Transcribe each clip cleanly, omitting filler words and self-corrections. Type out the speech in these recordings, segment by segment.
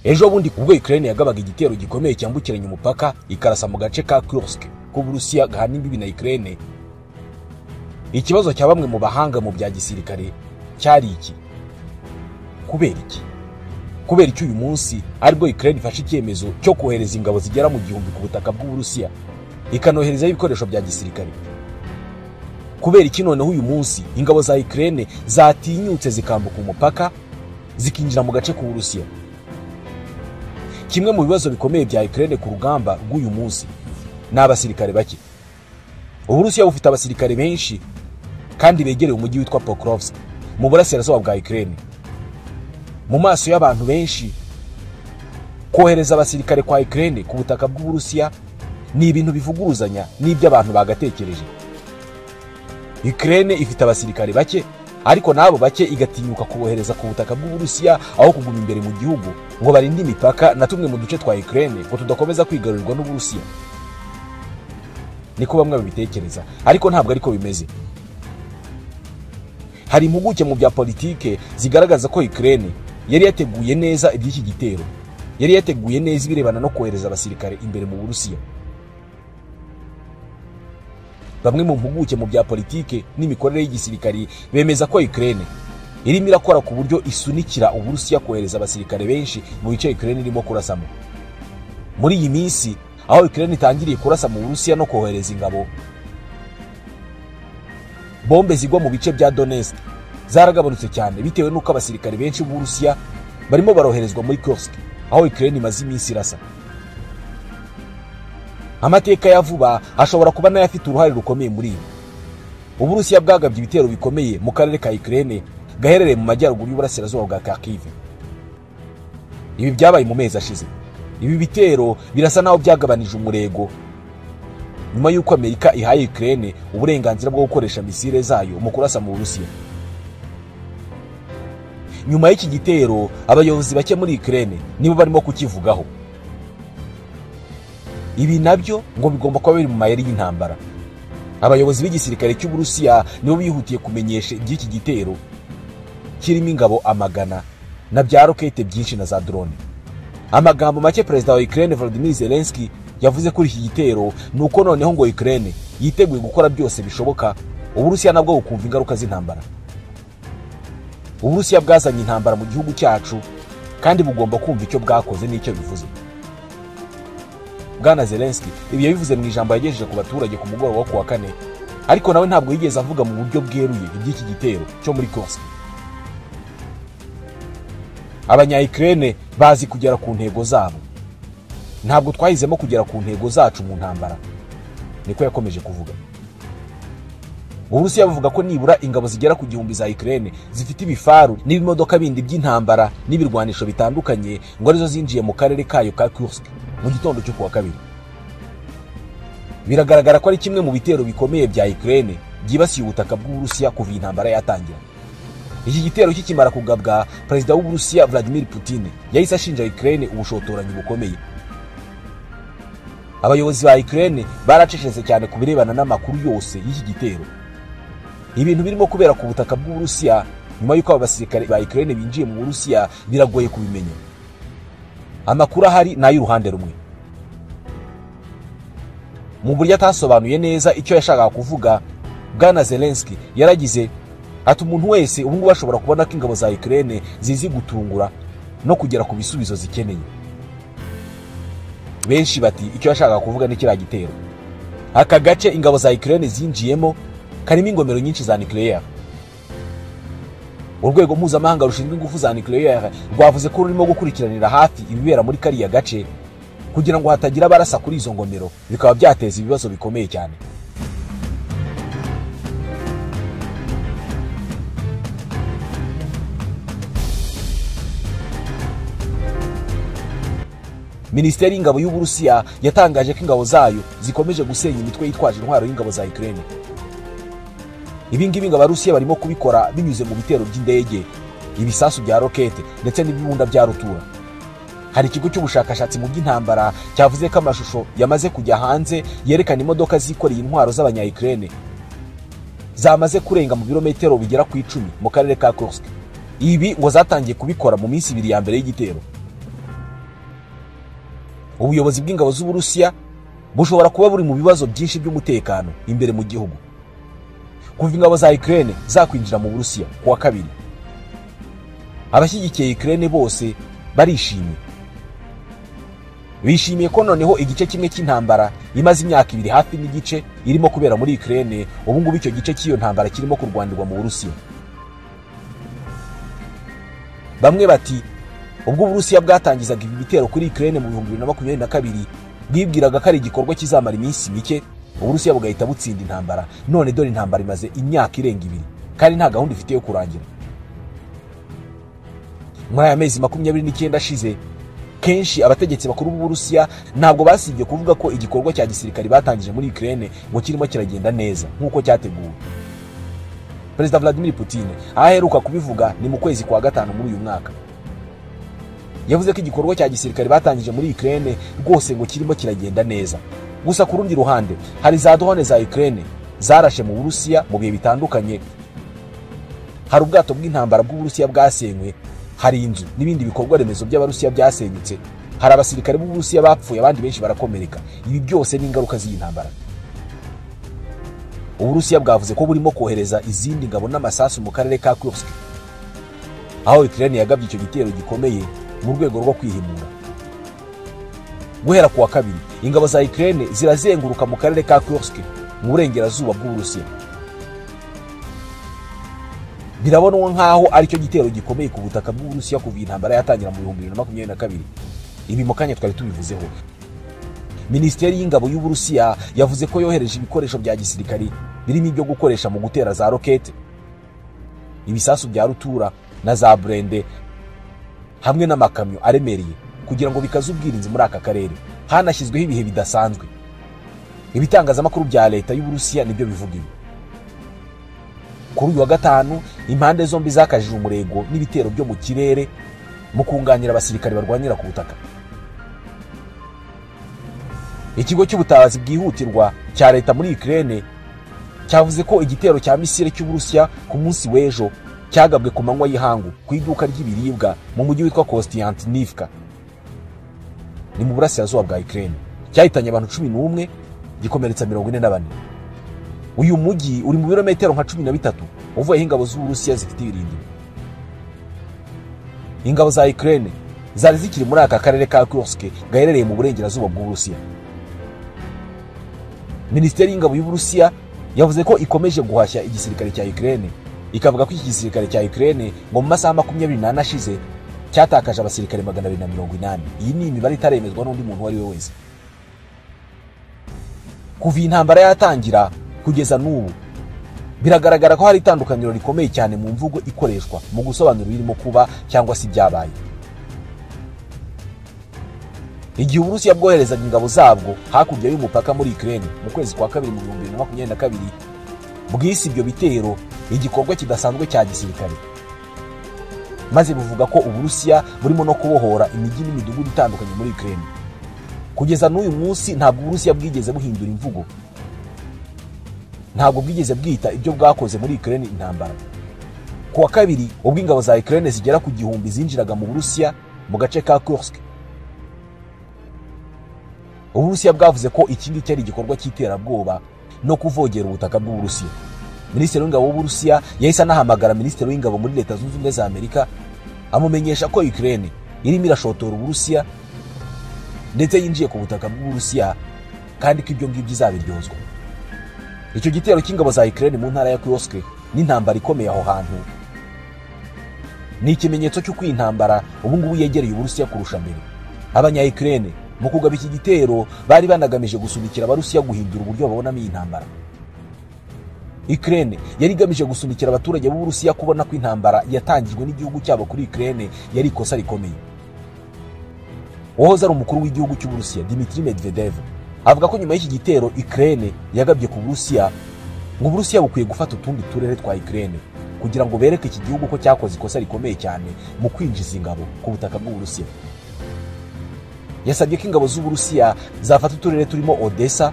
Ejo bundi ubwo Ukraine yagabaga igitero gikomeye cyambukiranya umupaka ikarasa mu gace ka Kursk ku Burusiya gahana imbibi na Ukraine, ikibazo cya bamwe mu bahanga mu bya gisirikare cyari iki: kubera iki uyu munsi aribwo Ukraine ifashe icyemezo cyo kohereza ingabo zigera mu gihumbi ku butaka bw'Uburusiya ikanohereza ibikoresho bya gisirikare? Kubera iki noneho uyu munsi ingabo za Ukraine zatinyutse zikambuka umupaka zikinjira mu gace k'Uburusiya? Kimwe mu bibazo bikomeye bya Ukraine ku rugamba rw'uyu munsi ni abasirikare bake. Uburusiya bufite abasirikare benshi kandi begereye umujyi witwa Pokrovsk mu burasirazuba bwa Ukraine. Mu maso y'abantu benshi, kohereza abasirikare kwa Ukraine ku butaka bw'Uburusiya ni ibintu bivuguruzanya n'ibyo abantu bagatekereje. Ukraine ifite abasirikare bake, ariko nabo bake igatinyuka kubohereza ku butaka bw'Uburusiya aho kuguma imbere mu gihugu ngo barinde imipaka na tumwe mu duce twa Ukraine ngo tudakomeza kwigarurirwa n'Uburusiya. Niko bamwe babitekereza, ariko ntabwo ariko bimeze. Hari impuguke mu bya politike zigaragaza ko Ukraine yari yateguye neza iby'iki gitero, yari yateguye neza ibirebana no kohereza abasirikare imbere mu Burusiya. Bamwe mu mpuguke mu bya politike n'imikorere y'igisirikari bemeza ko Ukraine irimo irakora ku buryo isunikira Uburusiya kohereza abasirikare benshi mu bice Ukraine irimo kurasamo. Muri iyi minsi aho Ukraine itangiriye kurasa mu Burusiya no kohereza ingabo, bombe zigwa mu bice bya Donetsk zaragabanutse cyane bitewe n'uko abasirikare benshi b'Uburusiya barimo baroherezwa muri Kursk aho Ukraine imaze iminsi irasa. Amateka ya vuba ashobora kuba nayo afite uruhare rukomeye muri ibi. Uburusiya bwagabye ibitero bikomeye mu karere ka Ukraine gaherereye mu majyaruguru y'uburasirazuba bwa Kharkiv. Ibi byabaye mu mezi ashize. Ibi bitero birasa naho byagabanije umurego nyuma y'uko Amerika ihaye Ukraine uburenganzira bwo gukoresha misile zayo mu kurasa mu Burusiya. Nyuma y'iki gitero abayobozi bake muri Ukraine nibo barimo kukivugaho. Ibi nabyo ngo bigomba kuba biri mu mayeri y'intambara. Abayobozi b'igisirikare cy'Uburusiya nibo bihutiye kumenyesha iby'iki gitero kirimo ingabo amagana na bya rokete byinshi na za drone. Amagambo make Perezida wa Ukraine Volodymyr Zelensky yavuze kuri iki gitero nuko noneho ngo Ukraine yiteguye gukora byose bishoboka Uburusiya nabwo bukumva ingaruka z'intambara. Uburusiya bwazanye intambara mu gihugu cyacu kandi bugomba kumva icyo bwakoze n'icyo bivuze. Bwana Zelensky ibi yabivuze mu ijambo yagejeje ku baturage ku mugoroba wo kuwa kane, ariko nawe ntabwo yigeze avuga mu buryo bweruye iby'iki gitero cyo muri Kursk. Abanya-Ukraine bazi kugera ku ntego zabo. Ntabwo twahizemo kugera ku ntego zacu mu ntambara, niko yakomeje kuvuga. Uburusiya buvuga ko nibura ingabo zigera ku gihumbi za Ukraine zifite ibifaru n'ibimodoka bindi by'intambara n'ibirwanisho bitandukanye ngo arizo zinjiye mu karere kayo ka Kursk mu gitondo cyo kuwa kabiri. Biragaragara ko ari kimwe mu bitero bikomeye bya Ukraine byibasiye ubutaka bw'Uburusiya kuva intambara yatangira. Iki gitero kikimara kugabwa, Perezida w'Uburusiya Vladimir Putin yahise ashinja Ukraine ubushotoranyi bukomeye. Abayobozi ba Ukraine baracecetse cyane ku birebana n'amakuru yose y'iki gitero. Ibintu birimo kubera ku butaka bw'Uburusiya nyuma y'uko abasirikare ba Ukraine binjiye mu Burusiya biragoye kubimenya. Amakuru ahari ni ay'uruhande rumwe. Mu buryo atasobanuye neza icyo yashakaga kuvuga, Bwana Zelensky yaragize ati umuntu wese ubu ngubu ashobora kubona ko ingabo za Ukraine zizi gutungura no kugera ku bisubizo zikeneye. Benshi bati icyo yashakaga kuvuga ni kiriya gitero. Aka gace ingabo za Ukraine zinjiyemo karimo ingomero nyinshi za nucleaire. Urwego mpuzamahanga rushinzwe ingufu za nucleaire rwavuze ko rurimo gukurikiranira hafi ibibera muri kariya gace kugira ngo hatagira abarasa kuri izo ngomero bikaba byateza ibibazo bikomeye cyane. Minisiteri y'ingabo y'Uburusiya yatangaje ko ingabo zayo zikomeje gusenya imitwe yitwaje intwaro y'ingabo za Ukraine. Ibingibi ingabo Abarusiya barimo kubikora binyuze mu bitero by'indege, ibisasu bya rokete ndetse n'ibibunda bya rutura. Hari ikigo cy'ubushakashatsi mu by'intambara cyavuze ko amashusho yamaze kujya hanze yerekana imodoka zikoreye intwaro z'abanya-Ukraine zamaze kurenga mu birometero bigera ku 10 mu karere ka Kursk. Ibi ngo zatangiye kubikora mu minsi 2 ya mbere y'igitero. ubuyobozi bw'ingabo z'Uburusiya bushobora kuba buri mu bibazo byinshi by'umutekano imbere mu gihugu. Kuva ingabo za Ukraine zakwinjira mu Burusiya kuwa kabiri, abashyigikiye Ukraine bose barishimye. Bishimiye ko noneho igice kimwe cy'intambara imaze imyaka 2 hafi n'igice irimo kubera muri Ukraine, ubu ngubu icyo gice cy'iyo ntambara kirimo kurwanirwa mu Burusiya. Bamwe bati ubwo Uburusiya bwatangizaga ibi bitero kuri Ukraine mu 2022 bwibwiraga ko ari igikorwa kizamara iminsi mike, Uburusiya bugahita butsinda intambara. None dore intambara imaze imyaka irenga 2 kandi nta gahunda ifite yo kurangira. Muri aya mezi 29 ashize, kenshi abategetsi bakuru b'Uburusiya ntabwo basibye kuvuga ko igikorwa cya gisirikare batangije muri Ukraine ngo kirimo kiragenda neza nk'uko cyateguwe. Perezida Vladimir Putin aheruka kubivuga ni mu kwezi kwa gatanu muri uyu mwaka. Yavuze ko igikorwa cya gisirikare batangije muri Ukraine rwose ngo kirimo kiragenda neza. Gusa ku rundi ruhande hari za drone za Ukraine zarashe mu Burusiya mu bihe bitandukanye. Hari ubwato bw'intambara bw'Uburusiya bwasenywe, hari inzu n'ibindi bikorwa remezo by'Abarusiya byasenyutse, hari abasirikare b'Uburusiya bapfuye, abandi benshi barakomereka. Ibi byose ni ingaruka z'iyi ntambara. Uburusiya bwavuze ko burimo kohereza izindi ngabo n'amasasu mu karere ka Kursk, aho Ukraine yagabye icyo gitero gikomeye mu rwego rwo kwihimura. Guhera kuwa kabiri, ingabo za Ukraine zirazenguruka mu karere ka Kursk mu burengerazuba bw'Uburusiya. Birabonwa nkaho ari cyo gitero gikomeye ku butaka bw'Uburusiya kuva intambara yatangira mu 2022. Ibi mu kanya twari tubivuzeho. Minisiteri y'ingabo y'Uburusiya yavuze ko yohereje ibikoresho bya gisirikari birimo ibyo gukoresha mu gutera za rokete, ibisasu bya rutura na za brende hamwe n'amakamyo aremereye kugira ngo bikaze ubwirinzi muri aka karere. Hanashyizweho ibihe bidasanzwe. Ibitangazamakuru bya leta y'Uburusiya nibyo bivuga ibi. Kuri uyu wa gatanu, impande zombi zakajije umurego n'ibitero byo mu kirere mu kunganira abasirikare barwanira ku butaka. Ikigo cy'ubutabazi bwihutirwa cya leta muri Ukraine cyavuze ko igitero cya misile cy'Uburusiya ku munsi w'ejo cyagabwe ku manywa y'ihangu ku iduka ry'ibiribwa mu mujyi witwa Kostiantynivka, ni mu burasirazuba bwa Ukraine. Cyahitanye abantu 11, gikomeretsa 44. Uyu mujyi uri mu birometero nka 13 uvuye ingabo z'Uburusiya zifite ibirindiro. Ingabo za Ukraine zari zikiri muri aka karere ka Kursk gaherereye mu burengerazuba bw'Uburusiya. Minisiteri y'ingabo y'Uburusiya yavuze ko ikomeje guhashya igisirikare cya Ukraine, ikavuga ko iki gisirikare cya Ukraine ngo mu masaha 24 ashize cyatakaje abasirikare 280. Iyi ni imibare itaremezwa n'undi muntu wari we wese. Kuva intambara yatangira kugeza n'ubu, biragaragara ko hari itandukaniro rikomeye cyane mu mvugo ikoreshwa mu gusobanura ibirimo kuba cyangwa se ibyabaye. Igihe Uburusiya bwoherezaga ingabo zabwo hakurya y'umupaka muri Ukraine mu kwezi kwa kabiri mu 2022, bwise ibyo bitero igikorwa kidasanzwe cya gisirikare, maze buvuga ko Uburusiya burimo no kubohora imijyi n'imidugudu itandukanye muri Ukraine. Kugeza n'uyu munsi ntabwo Uburusiya bwigeze buhindura imvugo, ntabwo bwigeze bwita ibyo bwakoze muri Ukraine intambara. Kuwa kabiri, ubwo ingabo za Ukraine zigera ku 1000 zinjiraga mu Burusiya mu gace ka Kursk, Uburusiya bwavuze ko iki ngiki ari igikorwa cy'iterabwoba no kuvogera ubutaka bw'Uburusiya. Minisitiri w'ingabo w'Uburusiya yahise anahamagara Minisitiri w'ingabo muri Leta Zunze Ubumwe za Amerika amumenyesha ko Ukraine irimo irashotora Uburusiya ndetse yinjiye ku butaka bw'Uburusiya kandi ko ibyo ngibyo izabiryozwa. Icyo gitero cy'ingabo za Ukraine mu ntara ya Kursk n'intambara ikomeye aho hantu ni ikimenyetso cy'uko intambara ubu ngubu yegereye Uburusiya kurusha mbere. Abanya-Ukraine mu kugaba iki gitero bari banagamije gusunikira Abarusiya guhindura uburyo babonamo iyi ntambara. Ukraine yari igamije gusunikira abaturage b'Uburusiya kubona ko intambara yatangijwe n'igihugu cyabo kuri Ukraine yari ikosa rikomeye. Uwahoze ari umukuru w'igihugu cy'Uburusiya Dmitry Medvedev avuga ko nyuma y'iki gitero Ukraine yagabye ku Burusiya, ngo Uburusiya bukwiye gufata utundi turere twa Ukraine kugira ngo bereke iki gihugu ko cyakoze ikosa rikomeye cyane mu kwinjiza ingabo ku butaka bw'Uburusiya. Yasabye ko ingabo z'Uburusiya zafata uturere turimo Odessa,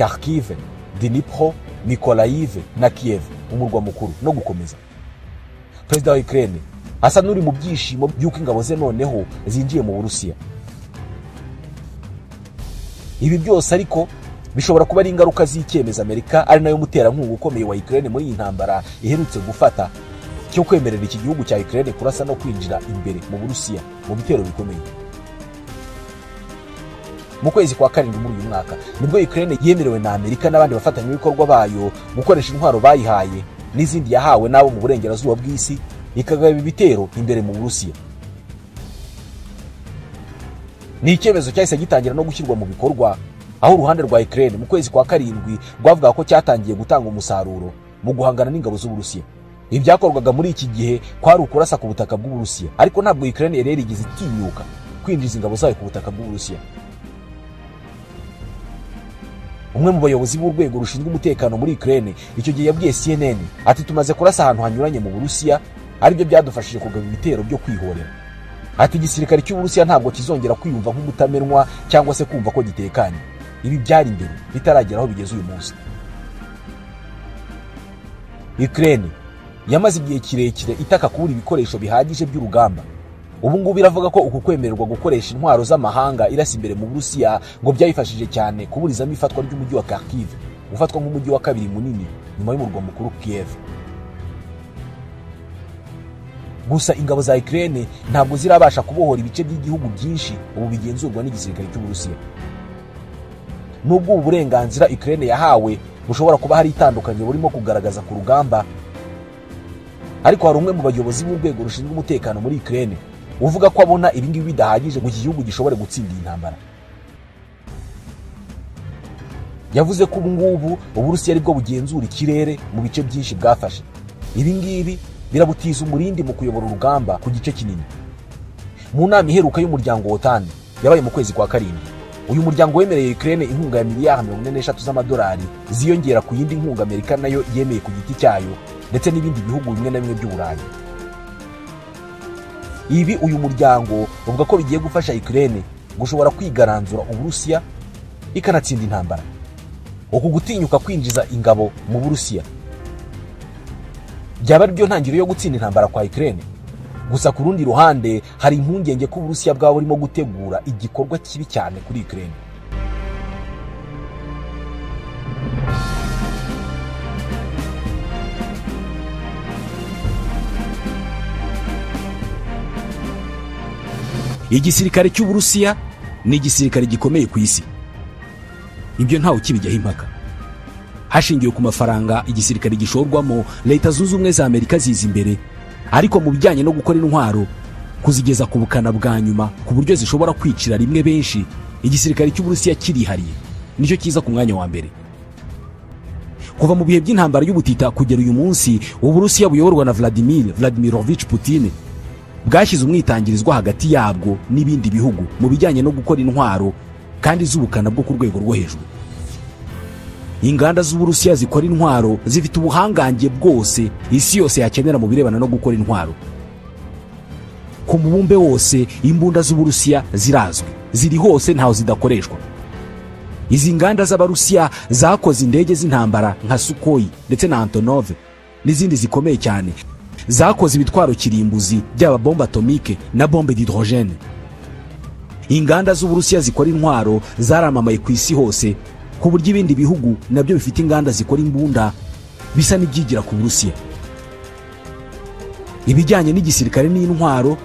Kharkiv, Dnipro, Mykolaiv na Kiev umurwa mukuru no gukomeza. Perezida wa Ukraine asa n'uri mu byishimo by'uko ingabo ze noneho zinjiye mu Burusiya. Ibi byose ariko bishobora kuba ari ingaruka z'icyemezo Amerika ari nayo muterankunga ukomeye wa Ukraine muri iyi ntambara iherutse gufata cyo kwemerera iki gihugu cya Ukraine kurasa no kwinjira imbere mu Burusiya mu bitero bikomeye. Mu kwezi kwa karindwi muri uyu mwaka nibwo Ukraine yemerewe na Amerika n'abandi bafatanyabikorwa bayo gukoresha intwaro bayihaye n'izindi yahawe n'abo mu burengerazuba bw'isi ikagaba ibitero imbere mu Burusiya. Ni icyemezo cyahise gitangira no gushyirwa mu bikorwa, aho uruhande rwa Ukraine mu kwezi kwa karindwi rwavuga ko cyatangiye gutanga umusaruro mu guhangana n'ingabo z'Uburusiya. Ibi byakorwaga muri iki gihe kwari ukurasa ku butaka bw'Uburusiya, ariko ntabwo Ukraine yari yarigize itinyuka kwinjiza ingabo zayo ku butaka bw'Uburusiya. Umwe mu bayobozi b'urwego rushinzwe umutekano muri Ukraine icyo gihe yabwiye CNN ati tumaze kurasa ahantu hanyuranye mu Burusiya, aribyo byadufashije kugaba ibitero byo kwihorera. Ati igisirikare cy'Uburusiya ntabwo kizongera kwiyumva nk'umutamenwa cyangwa se kumva ko gitekanye. Ibi byari imbere bitaragera aho bigeze uyu munsi. Ukraine yamaze igihe kirekire itaka kubura ibikoresho bihagije by'urugamba. Ubu ngubu biravuga ko uku kwemererwa gukoresha intwaro z'amahanga irasa imbere mu Burusiya ngo byayifashije cyane kuburizamo ifatwa ry'umujyi wa Kharkiv, ufatwa nk'umujyi wa kabiri munini nyuma y'umurwa mukuru Kiev. Gusa ingabo za Ukraine ntabwo zirabasha kubohora ibice by'igihugu byinshi ubu bigenzurwa n'igisirikare cy'Uburusiya. Nubwo ubu burenganzira Ukraine yahawe bushobora kuba hari itandukanye burimo kugaragaza ku rugamba, ariko hari umwe mu bayobozi b'urwego rushinzwe umutekano muri Ukraine uvuga ko abona ibingibi bidahagije ngo iki gihugu gishobore gutsinda iyi ntambara. Yavuze ko ubu ngubu Uburusiya aribwo bugenzura ikirere mu bice byinshi bwafashe. Ibingibi birabutiza umurindi mu kuyobora urugamba ku gice kinini. Mu nama iheruka y'umuryango OTAN yabaye mu kwezi kwa karindwi, uyu muryango wemereye Ukraine inkunga ya miliyari 43 z'amadolari ziyongera ku yindi nkunga Amerika nayo yemeye ku giti cyayo ndetse n'ibindi bihugu bimwe na bimwe by'Uburayi. Ibi uyu muryango uvuga ko bigiye gufasha Ukraine gushobora kwigaranzura Uburusiya ikanatsinda intambara. Uku gutinyuka kwinjiza ingabo mu Burusiya byaba ari byo ntangiriro yo gutsinda intambara kwa Ukraine. Gusa ku rundi ruhande hari impungenge ko Uburusiya bwaba burimo gutegura igikorwa kibi cyane kuri Ukraine. Igisirikare cy'Uburusiya ni igisirikare gikomeye ku isi. Ibyo ntawe ukibijyaho impaka. Hashingiwe ku mafaranga igisirikare gishorwamo, Leta Zunze Ubumwe za Amerika ziza imbere, ariko mu bijyanye no gukora intwaro kuzigeza ku bukana bwa nyuma ku buryo zishobora kwicira rimwe benshi, igisirikare cy'Uburusiya kirihariye, nicyo kiza ku mwanya wa mbere. Kuva mu bihe by'intambara y'ubutita kugera uyu munsi, Uburusiya buyoborwa na Vladimirovich Putin bwashyize umwitangirizwa hagati yabwo n'ibindi bihugu mu bijyanye no gukora intwaro kandi z'ubukana bwo ku rwego rwo hejuru. Inganda z'Uburusiya zikora intwaro zifite ubuhangange bwose isi yose yakenera mu birebana no gukora intwaro. Ku mubumbe wose imbunda z'Uburusiya zirazwi, ziri hose ntaho zidakoreshwa. Izi nganda z'Abarusiya zakoze indege z'intambara nka Sukhoi ndetse na Antonov n'izindi zikomeye cyane. Zakoze ibitwaro kirimbuzi byaba bombe atomike na bombe d'hydrogène. Inganda z'Uburusiya zikora intwaro zaramamaye ku isi hose, ku buryo ibindi bihugu nabyo bifite inganda zikora imbunda bisa n'ibyigira ku Burusiya. Ibijyanye n'igisirikare n'intwaro,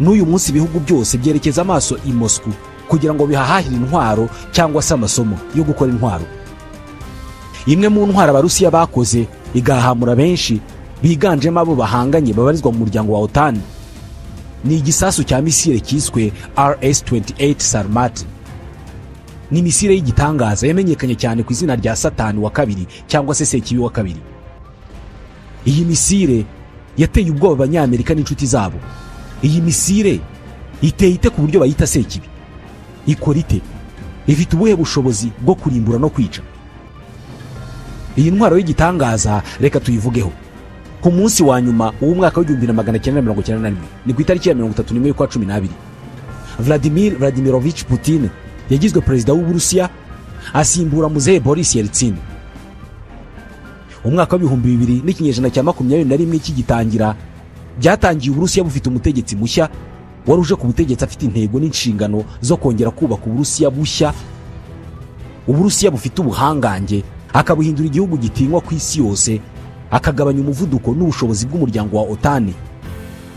n'uyu munsi ibihugu byose byerekeza amaso i Moscow kugira ngo bihahahire intwaro cyangwa se amasomo yo gukora intwaro. Imwe mu ntwaro Abarusiya bakoze igahamura benshi biganjemo abo bahanganye babarizwa mu muryango wa OTAN ni igisasu cya misile cyiswe RS-28 Sarmat. Ni misile y'igitangaza yamenyekanye cyane ku izina rya Satani wa kabiri cyangwa se Sekibi wa kabiri. Iyi misile yateye ubwoba Abanyamerika n'inshuti zabo. Iyi misile iteye ite ku buryo bayita Sekibi? Ikora ite? Ifite ubuhe bushobozi bwo kurimbura no kwica? Iyi ntwaro y'igitangaza reka tuyivugeho. Ku munsi wa nyuma w'umwaka wa 1991 ni ku itariki ya 31 y'ukwa 12, Vladimirovich Putin yagizwe perezida w'Uburusiya asimbura Muzehe Boris Yeltsin. Umwaka wa 2000 n'ikinyejana cya 21 kigitangira, byatangiye Uburusiya bufite umutegetsi mushya waruje ku butegetsi afite intego n'inshingano zo kongera kubaka Uburusiya bushya Uburusiya bufite ubuhangange, akabuhindura igihugu gitinywa ku isi yose, akagabanya umuvuduko n'ubushobozi bw'umuryango wa OTAN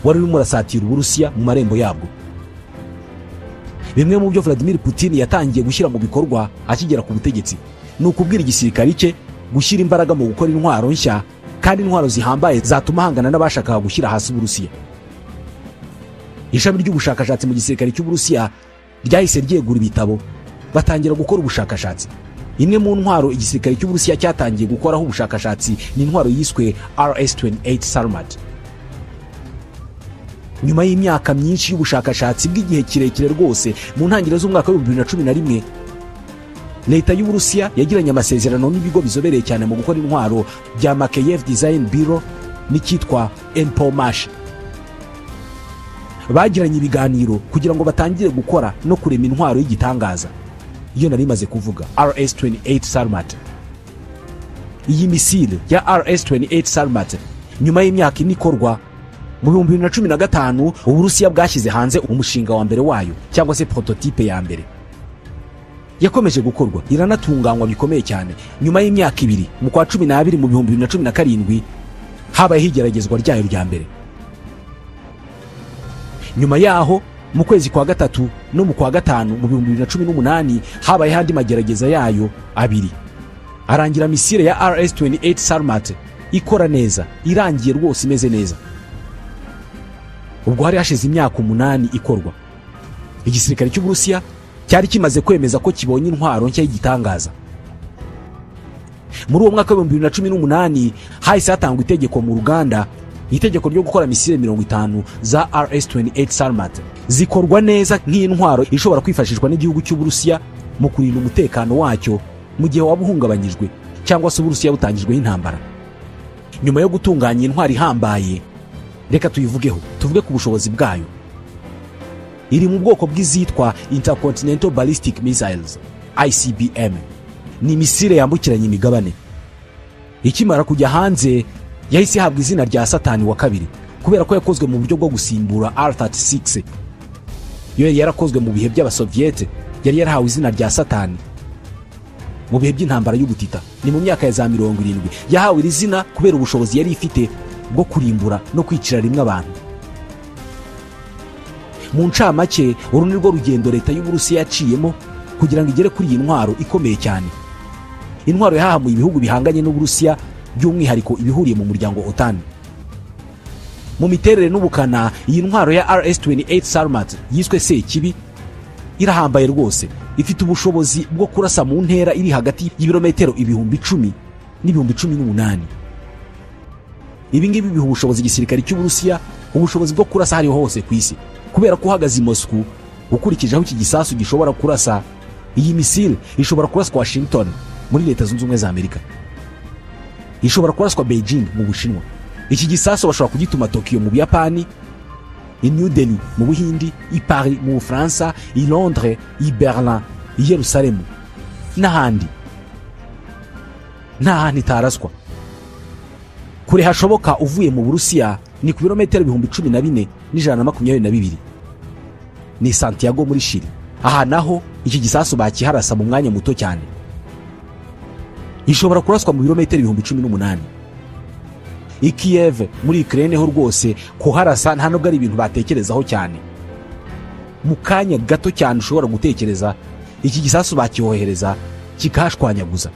wari urimo urasatira Uburusiya mu marembo yabwo. Bimwe mu byo Vladimir Putin yatangiye gushyira mu bikorwa akigera ku butegetsi ni ukubwira igisirikare cye gushyira imbaraga mu gukora intwaro nshya kandi intwaro zihambaye zatuma ahangana n'abashakaga gushyira hasi Uburusiya. Ishami ry'ubushakashatsi mu gisirikare cy'Uburusiya ryahise ryegura ibitabo batangira gukora ubushakashatsi. Imwe mu ntwaro igisirikare cy'Uburusiya cyatangiye gukoraho ubushakashatsi ni intwaro yiswe RS-28 Sarmat. Nyuma y'imyaka myinshi y'ubushakashatsi bw'igihe kirekire rwose, mu ntangiriro z'umwaka wa 2011 leta y'Uburusiya yagiranye amasezerano n'ibigo bizobereye cyane mu gukora intwaro bya Makeyev Design Bureau n'icyitwa Enpomash. Bagiranye ibiganiro kugira ngo batangire gukora no kurema intwaro y'igitangaza iyo nari maze kuvuga, RS-28 Sarmat. Iyi misile ya RS-28 Sarmat nyuma y'imyaka ine ikorwa, mu 2015 Uburusiya bwashyize hanze umushinga wa mbere wayo cyangwa se prototype ya mbere. Yakomeje gukorwa iranatunganywa bikomeye cyane. Nyuma y'imyaka ibiri, mu kwa 12 mu 2017 habaye igeragezwa ryayo rya mbere. Nyuma yaho mu kwezi kwa gatatu no mu kwa gatanu mu 2018 habaye handi magerageza yayo abiri. Arangira misile ya RS-28 Sarmat ikora neza, irangiye rwose imeze neza. Ubwo hari hashize imyaka 8 ikorwa. Igisirikare cy'Uburusiya cyari kimaze kwemeza ko kibonye intwaro nshya y'igitangaza. Muri uwo mwaka wa 2018 hahise hatangwa itegeko mu Ruganda, itegeko ryo gukora misile 50 za RS-28 Sarmat zikorwa neza nk'intwaro ishobora kwifashishwa n'igihugu cy'Uburusiya mu kurinda umutekano wacyo mu gihe waba uhungabanyijwe cyangwa se Uburusiya butangijwe intambara. Nyuma yo gutunganya intwaro ihambaye, reka tuyivugeho, tuvuge ku bushobozi bwayo. Iri mu bwoko bw'izitwa Intercontinental Ballistic Missiles ICBM. Ni misile yambukiranya imigabane. Ikimara kujya hanze yahise ihabwa izina rya Satani wa kabiri kubera ko yakozwe mu buryo bwo gusimbura R-36. Yo yarakozwe mu bihe by'Abasoviete, yari yarahawe izina rya Satani. Mu bihe by'intambara y'ubutita ni mu myaka ya za 70 yahawe iri zina kubera ubushobozi yari ifite bwo kurimbura no kwicira rimwe abantu. Mu ncamake, uru ni rwo rugendo leta y'Uburusiya yaciyemo kugira ngo igere kuri iyi ntwaro ikomeye cyane. Intwaro yahamuye ibihugu bihanganye n'Uburusiya, by'umwihariko ibihuriye mu muryango OTAN. Mu miterere n'ubukana, iyi ntwaro ya RS-28 Sarmat yiswe Sekibi irahambaye rwose. Ifite ubushobozi bwo kurasa mu ntera iri hagati y'ibirometero 10,000 n'ibihumbi 18. Ibi ngibi biha ubushobozi igisirikare cy'Uburusiya ubushobozi bwo kurasa hariho hose ku isi, kubera ko uhagaze i Moscow ukurikije aho iki gisasu gishobora kurasa. Iyi misile ishobora kuraswa Washington muri Leta Zunze Ubumwe za Amerika, ishobora kuraswa Beijing mu Bushinwa. Iki gisasu bashobora kugituma Tokyo mu Buyapani, i New Delhi mu Buhindi, i Paris mu Bufaransa, i Londres, i Berlin, i Yerusalemu n'ahandi. Nta hantu itaraswa. Kure hashoboka uvuye mu Burusiya ni ku birometero 14,122. Ni Santiago muri Chile. Aha naho iki gisasu bakiharasa mu mwanya muto cyane. Ishobora kuraswa mu birometero 18,000. I Kiev muri Ukraine ho rwose kuharasa nta nubwo ari ibintu batekerezaho cyane. Mu kanya gato cyane ushobora gutekereza iki gisasu bakihohereza kikashwanyaguza.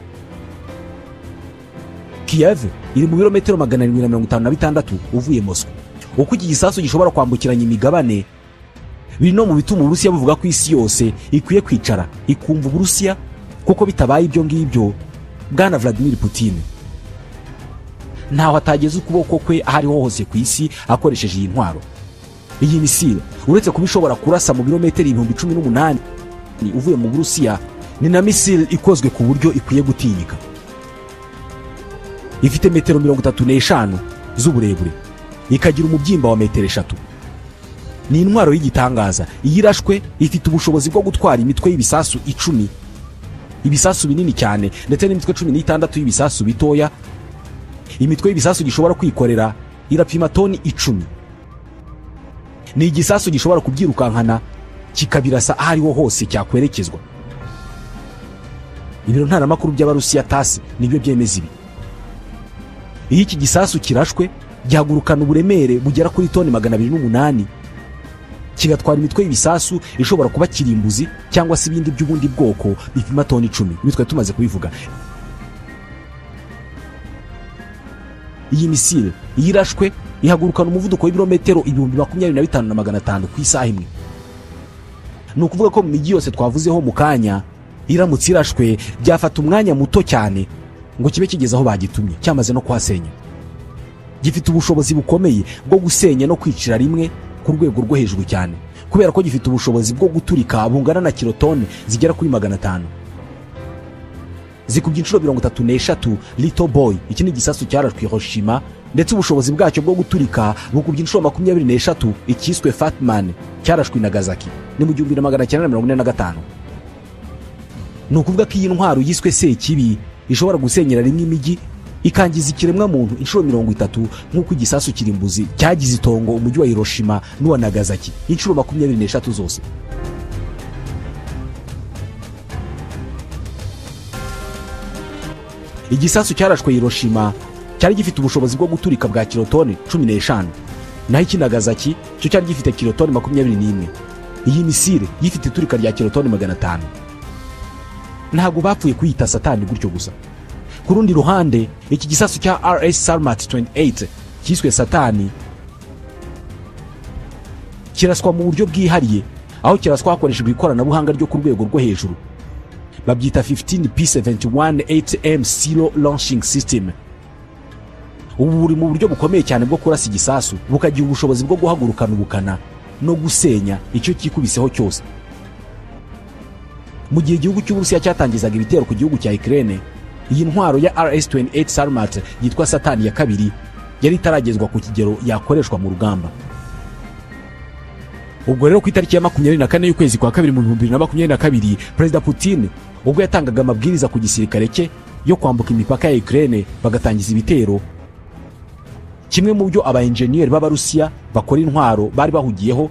Kiev iri mu birometero 756 uvuye Moscow. Uko iki gisasu gishobora kwambukiranya imigabane biri no mu bituma Uburusiya buvuga ko isi yose ikwiye kwicara ikumva Uburusiya, kuko bitabaye ibyo ngibyo Bwana Vladimir Putin ntaho atageze ukuboko kwe ahariho hose ku isi akoresheje iyi ntwaro. Iyi misile uretse kuba ishobora kurasa mu birometero 18,000 uvuye mu Burusiya, ni na misile ikozwe ku buryo ikwiye gutinyika. Ifite metero 35 z'uburebure, ikagira umubyimba wa metero 3. Ni intwaro y'igitangaza. Iyirashwe ifite ubushobozi bwo gutwara imitwe y'ibisasu 10, ibisasu binini cyane, ndetse n'imitwe 16 y'ibisasu bitoya. Imitwe y'ibisasu gishobora kwikorera irapima toni 10. Ni igisasu gishobora kubyirukankana kikabirasa ahariho hose cyakwerekezwa. ibiro ntaramakuru by'abarusiya TASS nibyo byemeza ibi. Iyo iki gisasu kirashwe gihagurukana uburemere bugera kuri toni 208, kigatwara imitwe y'ibisasu ishobora kuba kirimbuzi cyangwa se ibindi by'ubundi bwoko bipima toni 10. Imitwe tumaze kubivuga. Iyi misile yirashwe ihagurukana umuvuduko w'ibirometero 25,500 ku isaha imwe. Ni ukuvuga ko mu mijyi yose twavuzeho mu kanya, iramutse irashwe byafata umwanya muto cyane ngo kibe kigeze aho bagitumye, cyamaze no kuhasenya. Gifite ubushobozi bukomeye bwo gusenya no kwicira rimwe ku rwego rwo hejuru cyane, kubera ko gifite ubushobozi bwo guturika bungana na kilotone zigera kuri 500. Zikubye inshuro 33 Little Boy, iki ni igisasu cyarashwe Hiroshima, ndetse ubushobozi bwacyo bwo guturika bukubye inshuro 23 ikiswe Fat Man cyarashwe Nagasaki ni mu 1945. Ni ukuvuga ko iyi ntwaro yiswe Sekibi ishobora gusenyera rimwe imijyi ikangiza ikiremwa muntu inshuro 30 nk'uko igisasu kirimbuzi cyagize itongo umujyi wa Hiroshima n'uwa Nagasaki inshuro 23 zose. Igisasu cyarashwe Hiroshima cyari gifite ubushobozi bwo guturika bwa kilotone 15, naho iki Nagasaki cyo cyari gifite kilotone 21. Iyi misile yifite iturika rya kilotone 500. Ntabwo bapfuye kuyita Satani gutyo gusa. Ku rundi ruhande, iki gisasu cya RS Sarmat 28 cyiswe Satani kiraswa mu buryo bwihariye, aho kiraswa hakoreshejwe ikoranabuhanga ryo ku rwego rwo hejuru. Babyita 15P71 8M Silo Launching System. Ubu buri mu buryo bukomeye cyane bwo kurasa igisasu, bukagira ubushobozi bwo guhagurukana ubukana no gusenya icyo kikubiseho cyose. Mu gihe igihugu cy'Uburusiya cyatangizaga ibitero ku gihugu cya Ukraine, iyi ntwaro ya RS-28 Sarmat yitwa Satani ya kabiri yari itaragezwa ku kigero yakoreshwa mu rugamba. Ubwo rero ku itariki ya 24 y'ukwezi kwa kabiri mu 2022, Perezida Putin ubwo yatangaga amabwiriza ku gisirikare cye yo kwambuka imipaka ya Ukraine bagatangiza ibitero, kimwe mu byo aba-engineer b'Abarusiya bakora intwaro bari bahugiyeho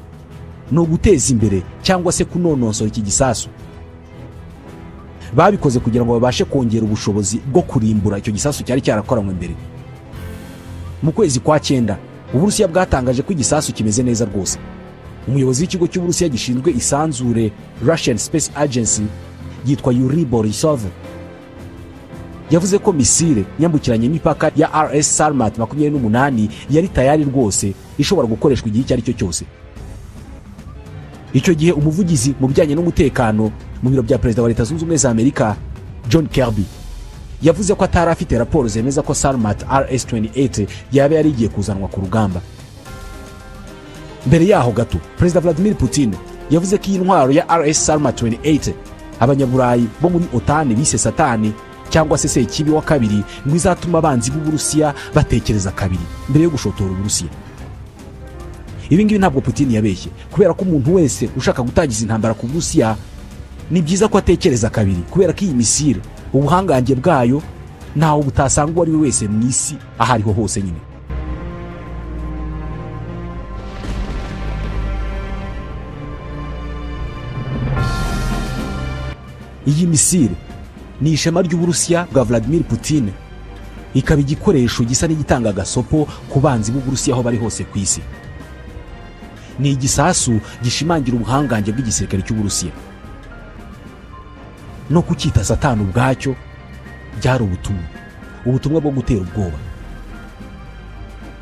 no guteza imbere cyangwa se kunonosora iki gisasu. Babikoze kugira ngo babashe kongera ubushobozi bwo kurimbura icyo gisasu cyari cyarakoranywe mbere. Mu kwezi kwa 9, Uburusiya bwatangaje ko igisasu kimeze neza rwose. Umuyobozi w'ikigo cy'Uburusiya gishinzwe isanzure Russian Space Agency yitwa Yuri Borisov yavuze ko misile nyambukiranye imipaka ya RS Sarmat 28 yari tayari rwose ishobora gukoreshwa igihe icyo ari cyo cyose. Icyo gihe umuvugizi mu bijyanye n'umutekano mu biro bya Perezida wa Leta Zunze Ubumwe za Amerika John Kirby yavuze ko atari afite raporo zemeza ko Sarmat RS-28 yaba yari igiye kuzanwa ku rugamba. Mbere yaho gato, Perezida Vladimir Putin yavuze ko iyi ntwaro ya RS Sarmat 28 abanyaburayi bo muri OTAN bise Satani cyangwa se Sekibi wa kabiri ngo izatuma abanzi b'Uburusiya batekereza kabiri mbere yo gushotora Uburusiya. Ibi ngibi ntabwo Putin yabeshye, kubera ko umuntu wese ushaka gutangiza intambara ku Burusiya ni byiza ko atekereza kabiri, kubera ko iyi misile ubuhangange bwayo ntaho butasanga uwo ari we wese mu isi ahariho hose nyine. Iyi misile ni ishema ry'Uburusiya bwa Vladimir Putin, ikaba igikoresho gisa n'igitanga agasopo ku banzi b'Uburusiya aho bari hose ku isi. Ni igisasu gishimangira ubuhangange bw'igisirikare cy'Uburusiya. No kucyita Satani ubwacyo byari ubutumwa bwo gutera ubwoba.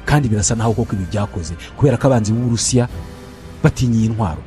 Kandi birasa naho koko ibi byakoze, kubera ko abanzi b'Uburusiya batinyiye intwaro.